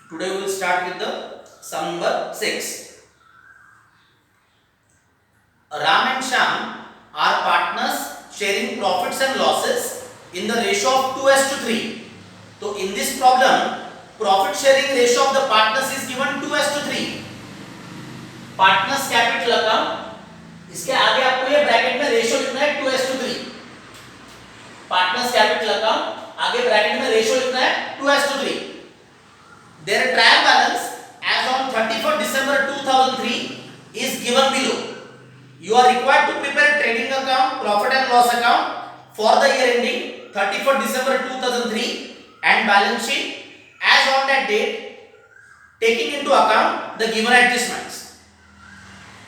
Today we will start with the sum number 6. Ram and Shyam are partners sharing profits and losses in the ratio of 2:3. So in this problem, profit sharing ratio of the partners is given 2:3. Partners capital account, इसके आगे आपको ये bracket में ratio लिखना है 2:3. Partners capital account आगे bracket में ratio लिखना है 2:3. Their trial balance as on 31st December 2003 is given below. You are required to prepare trading account, profit and loss account for the year ending 31st December 2003 and balance sheet as on that date, taking into account the given adjustments.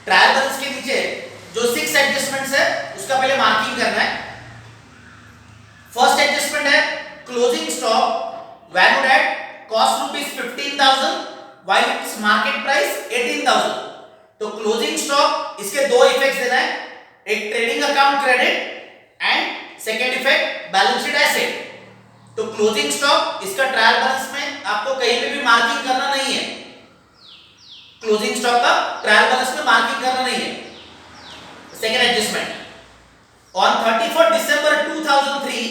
Trial balance के नीचे जो 6 adjustments है उसका पहले marking करना है. First adjustment है closing stock valued at cost rupees 15,000 while its market price 18,000. तो क्लोजिंग स्टॉक इसके दो इफेक्ट्स देना है, एक trading account credit and second effect balance sheet asset. तो क्लोजिंग स्टॉक इसका ट्रायल बैलेंस में आपको कहीं पे भी मार्किंग करना नहीं है. क्लोजिंग स्टॉक का ट्रायल बैलेंस में मार्किंग करना नहीं है. Second adjustment on 31st December 2003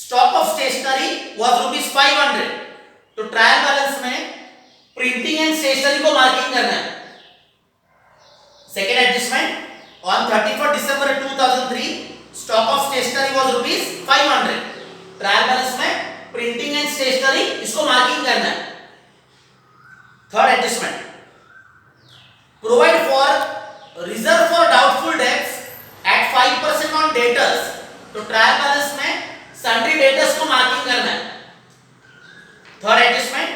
stock of stationery was rupees 500. तो ट्रायल बैलेंस में प्रिंटिंग एंड स्टेशनरी को मार्किंग करना है. Second adjustment on 31st December 2003 stock of stationery was rupees 500. Trial balance में प्रिंटिंग एंड स्टेशनरी इसको marking करना है. Third adjustment provide for reserve for doubtful debts at 5% on debtors. तो trial balance में sundry debtors को marking करना है. Third adjustment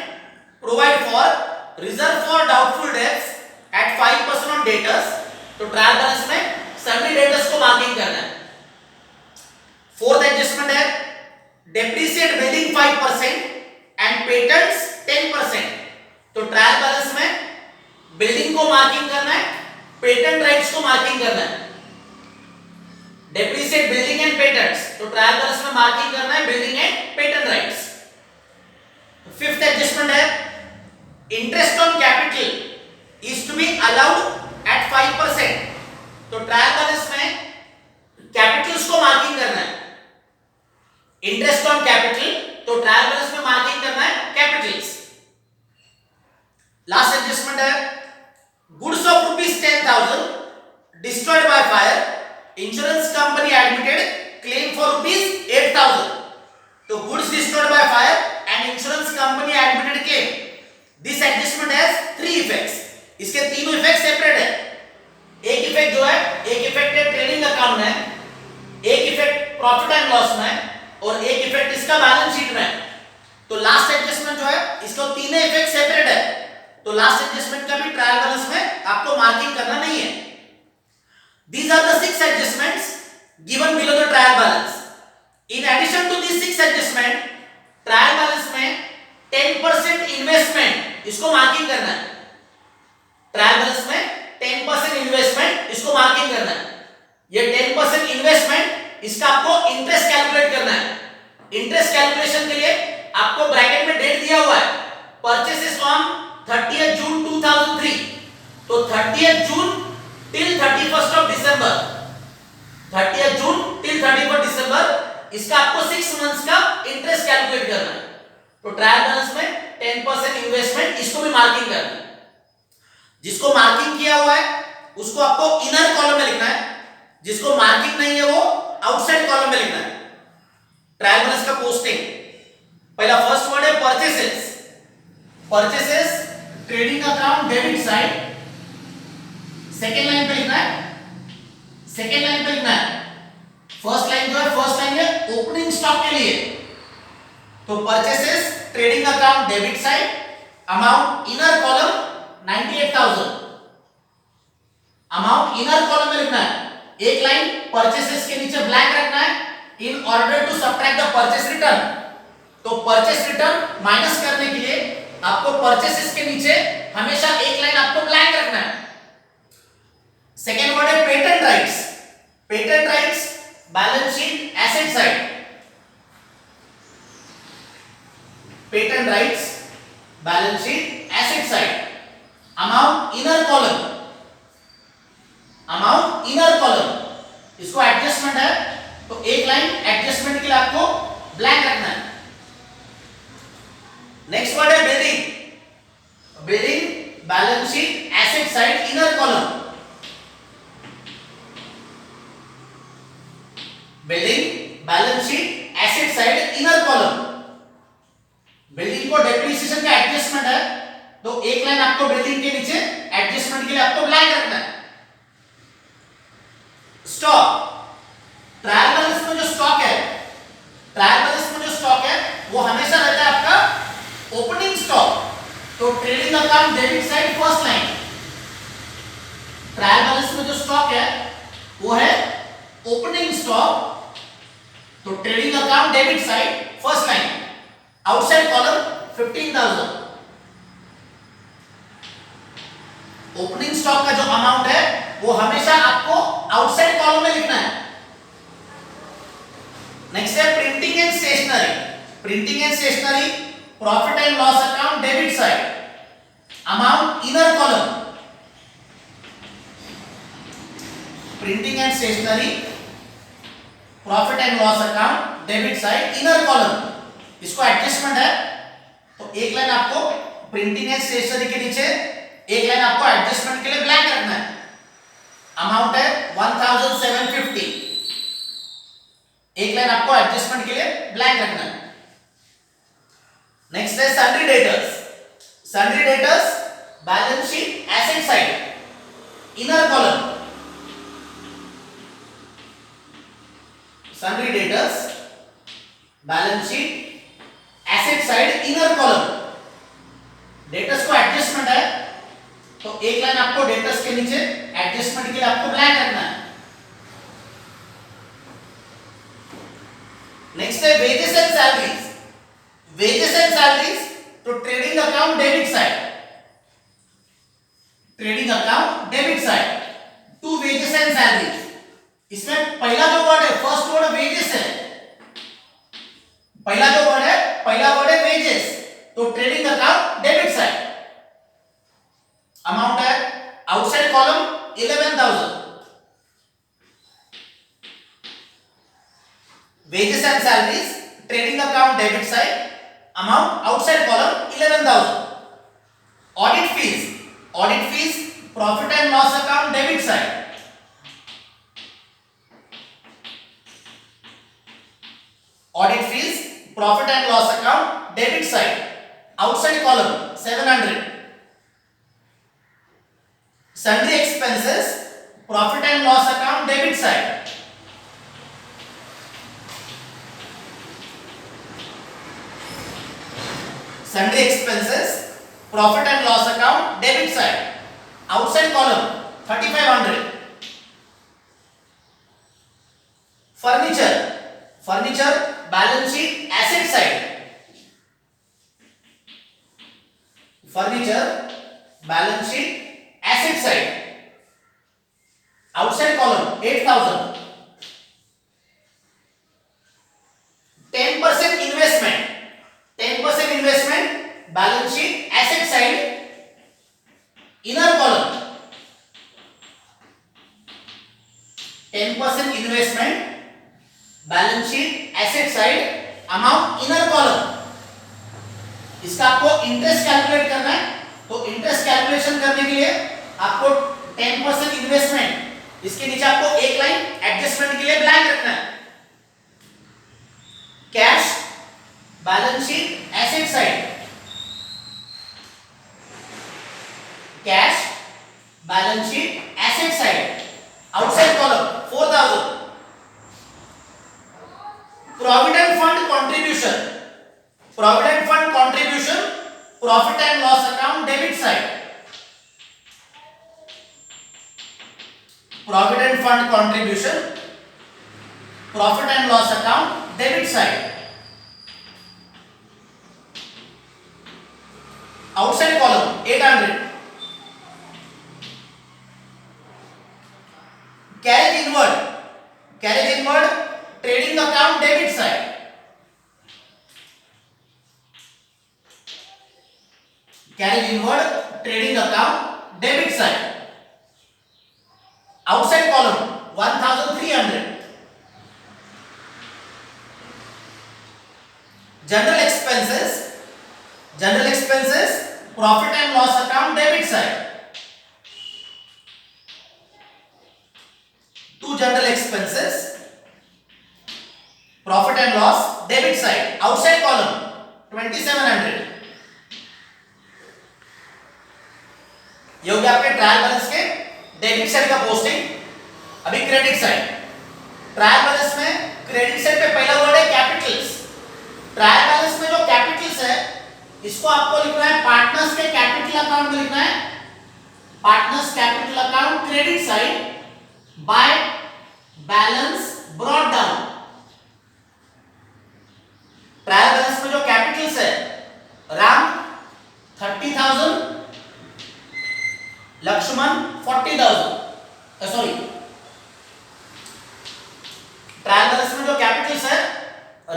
provide for reserve for doubtful debts at 5% on debtors. तो trial balance में सन्ड्री डेटर्स को marking करना है. फोर्थ एडजस्टमेंट है डेप्रिसिएट बिल्डिंग 5% एंड पेटेंट्स 10%. तो ट्रायल बैलेंस में बिल्डिंग को मार्किंग करना है, पेटेंट राइट्स को मार्किंग करना है. डेप्रिसिएट बिल्डिंग एंड पेटेंट्स, तो ट्रायल बैलेंस में मार्किंग करना है building and patent rights. Fifth adjustment है interest on capital is to be allowed at 5%. तो ट्रायल बैलेंस में कैपिटल्स को मार्किंग करना है. इंटरेस्ट ऑन कैपिटल, तो ट्रायल बैलेंस में मार्किंग करना है कैपिटल्स. लास्ट एडजस्टमेंट है goods of rupees 10,000 destroyed by fire, insurance company admitted claim for rupees 8,000. तो goods destroyed by fire and insurance company admitted claim. This adjustment has 3 effects. इसके तीनों effect separate है. एक effect जो है, एक effect है ट्रेडिंग अकाउंट में, एक इफेक्ट प्रॉफिट एंड लॉस में और एक इफेक्ट इसका बैलेंस शीट में. तो लास्ट एडजस्टमेंट जो है इसका तीनों इफेक्ट सेपरेट है. तो लास्ट एडजस्टमेंट का भी ट्रायल बैलेंस में आपको मार्किंग करना नहीं है. These are the 6 adjustments given below the trial balance. In addition to these 6 adjustment, trial balance में 10% इन्वेस्टमेंट इसको मार्किंग करना है. ट्रायल बैलेंस में 10% इन्वेस्टमेंट इसको मार्किंग करना है. ये 10% इन्वेस्टमेंट इसका आपको इंटरेस्ट कैलकुलेट करना है. इंटरेस्ट कैलकुलेशन के लिए आपको ब्रैकेट में डेट दिया हुआ है परचेसेस ऑन 30th June 2003. तो 30th June till 31st of December, 30th June till 31st December इसका आपको 6 मंथ्स का इंटरेस्ट कैलकुलेट करना है. तो ट्रायल बैलेंस में 10% इन्वेस्टमेंट इसको भी मार्किंग करना है. जिसको मार्किंग किया हुआ है उसको आपको इनर कॉलम में लिखना है, जिसको मार्किंग नहीं है वो आउटसाइड कॉलम में लिखना है. ट्रायल बैलेंस का पोस्टिंग पहला फर्स्ट वर्ड है purchases. Purchases trading account debit side, second line पे लिखना है. सेकेंड लाइन पे लिखना है. फर्स्ट लाइन जो है, फर्स्ट लाइन है ओपनिंग स्टॉक के लिए. तो purchases trading account debit side, amount inner column 98,000. Amount inner column में लिखना है. एक लाइन परचेसेस के नीचे ब्लैंक रखना है in order to subtract the purchase return. तो परचेस रिटर्न माइनस करने के लिए आपको परचेसेस के नीचे हमेशा एक लाइन आपको ब्लैंक रखना है. सेकेंड वर्ड है patent rights. Patent rights balance sheet asset side. Patent rights balance sheet asset side, amount inner column, amount inner column, इसको एडजस्टमेंट है तो एक लाइन एडजस्टमेंट के लिए आपको ब्लैंक रखना है। नेक्स्ट वर्ड है bearing, bearing balance sheet asset side inner column, building balance sheet asset side inner column. Building को डेप्रिसिएशन का एडजस्टमेंट है तो एक लाइन आपको बिल्डिंग के नीचे एडजस्टमेंट के लिए आपको ब्लैंक रखना है। स्टॉक, ट्रायल बैलेंस में जो स्टॉक है, ट्रायल बैलेंस में जो स्टॉक है वो हमेशा रहता है आपका ओपनिंग स्टॉक, तो trading account debit side first line. Trial balance में जो स्टॉक है वो है ओपनिंग स्टॉक, तो trading account debit side first line. Outside column 15,000। Opening stock का जो अमाउंट है वो हमेशा आपको आउटसाइड कॉलम में लिखना है। नेक्स्ट है printing and stationery, printing and stationery profit and loss account debit side, amount inner column. Printing and stationery profit and loss account debit side inner column, इसको एडजस्टमेंट है तो एक लाइन आपको printing and stationery के नीचे एक line आपको adjustment के लिए ब्लैंक रखना है। अमाउंट है 1750, एक लाइन आपको एडजस्टमेंट के लिए ब्लैंक रखना है। नेक्स्ट है sundry debtors, sundry debtors balance sheet asset side inner column, sundry debtors balance sheet asset side inner column. Debtors को एडजस्टमेंट है तो एक लाइन आपको डेटर्स के नीचे एडजस्टमेंट के लिए आपको ब्लैंक रखना है। नेक्स्ट है wages and salaries, wages and salaries तो trading account debit side, trading account debit side to wages and salaries. इसमें पहला जो वर्ड है फर्स्ट वर्ड वेजेस है, पहला जो वर्ड है पहला वर्ड है वेजेस, तो trading account debit side. Amount है outside column 11,000। Wages and salaries trading account debit side, amount outside column 11,000। Audit fees, audit fees profit and loss account debit side, audit fees profit and loss account debit side, outside column 700। Sundry expenses profit and loss account debit side, sundry expenses profit and loss account debit side, outside column 3500। Furniture, furniture balance sheet asset side, furniture balance sheet asset side, outside column 8,000। 10% investment, 10% investment balance sheet asset side inner column, 10% investment balance sheet asset side amount inner column. इसका आपको interest calculate करना है तो interest calculation करने के लिए आपको 10% investment, इसके नीचे आपको एक लाइन एडजस्टमेंट के लिए ब्लैंक रखना है। Cash balance sheet asset side, cash balance sheet asset side, outside column 4,000। Provident fund contribution, provident fund contribution profit and loss account debit side, provident fund contribution profit and loss account debit side, outside column 800। Carriage inward, carriage inward trading account debit side, carry inward trading account debit side. Outside column 1300. General expenses, profit and loss account debit side. To general expenses, profit and loss debit side. Outside column 2700. ये हो गया आपके trial balance के debit side का posting. अभी credit side. Trial balance में credit side पे पहला वर्ड है कैपिटल्स. ट्रायल बैलेंस में जो कैपिटल्स है इसको आपको लिखना है पार्टनर्स के कैपिटल अकाउंट में लिखना है. Partners capital account credit side by balance brought down. Trial balance में जो कैपिटल्स है Ram 30,000, Lakshman 40,000. Sorry, trial balance में जो कैपिटल्स है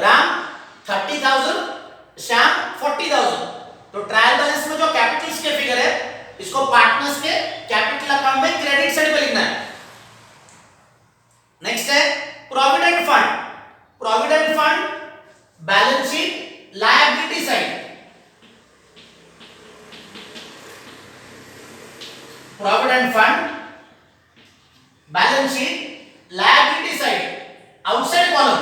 राम 30,000, श्याम 40,000. तो ट्रायल बैलेंस में जो कैपिटल्स के फिगर है इसको पार्टनर्स के कैपिटल अकाउंट में क्रेडिट साइड पे लिखना है. नेक्स्ट है provident fund. Provident fund balance sheet liability side. Provident fund balance sheet liability side. Outside column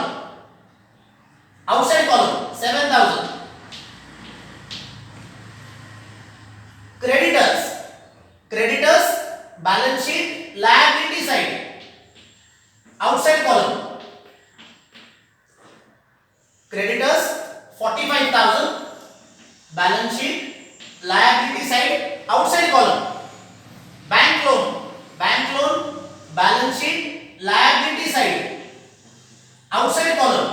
7,000. Creditors balance sheet liability side. Outside column creditors 45,000 balance sheet liability side. Outside column bank loan balance sheet liability side. Outside column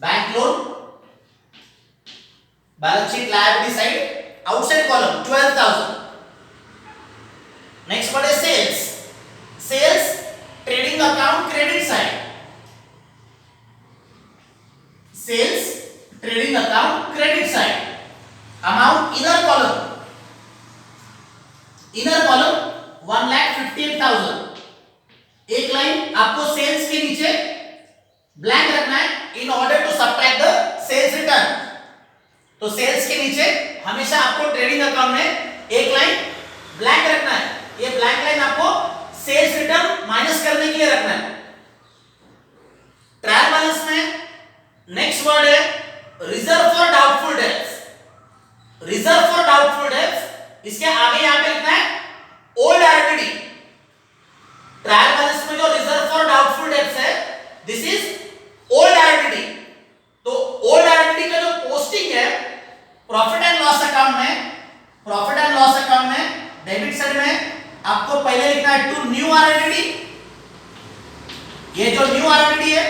bank loan balance sheet liability side. Outside column 12,000. Next word है sales trading account credit side. Sales trading account credit side. Amount inner column 1,58,000. एक line आपको sales के नीचे blank रखना है in order to subtract the sales return. तो sales के नीचे हमेशा आपको ट्रेडिंग अकाउंट में एक लाइन ब्लैंक रखना है. ये ब्लैंक लाइन आपको सेल्स रिटर्न माइनस करने के लिए रखना है. ट्रायल बैलेंस में नेक्स्ट वर्ड है reserve for doubtful debts. Reserve for doubtful debts, इसके आगे यहां पे लिखना है ओल्ड आरटीडी. ट्रायल बैलेंस में जो रिजर्व फॉर डाउटफुल डेट्स है दिस इज ओल्ड आरटीडी. तो ओल्ड आरटीडी का जो पोस्टिंग है प्रॉफिट एंड लॉस अकाउंट में डेबिट साइड में आपको पहले लिखना है टू न्यू आरटीडी. ये जो न्यू आरटीडी है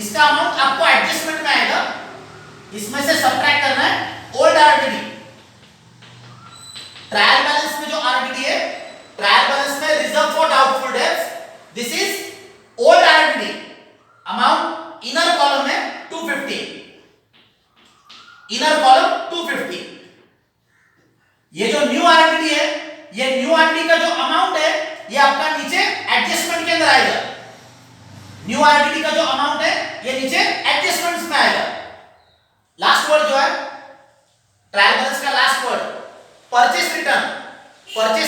इसका अमाउंट आपको एडजस्टमेंट में आएगा, इसमें से सब्ट्रैक्ट करना है ओल्ड आरटीडी. ट्रायल बैलेंस में जो आरटीडी है ट्रायल बैलेंस में reserve for doubtful debts this is old RTD. Amount inner column में 250. Inner column 250. ये जो न्यू आरटीडी है ये न्यू आरटीडी का जो अमाउंट है ये आपका नीचे एडजस्टमेंट के अंदर आएगा. न्यू आरटीडी का जो अमाउंट है ये नीचे एडजस्टमेंट्स में आएगा. लास्ट वर्ड जो है ट्रायल बैलेंस का last word purchase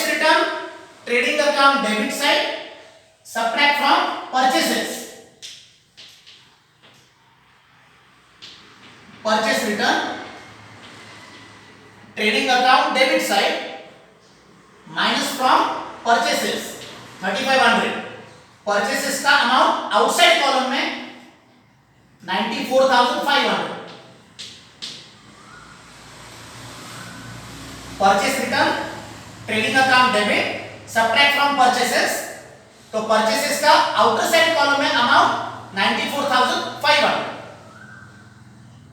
return trading account debit side subtract from purchases. Purchase return trading account debit side minus from purchases 3,500. Purchases का अमाउंट आउटसाइड कॉलम में 94,500. Purchase return trading account debit subtract from purchases. तो purchases का outer side column में amount 94,500.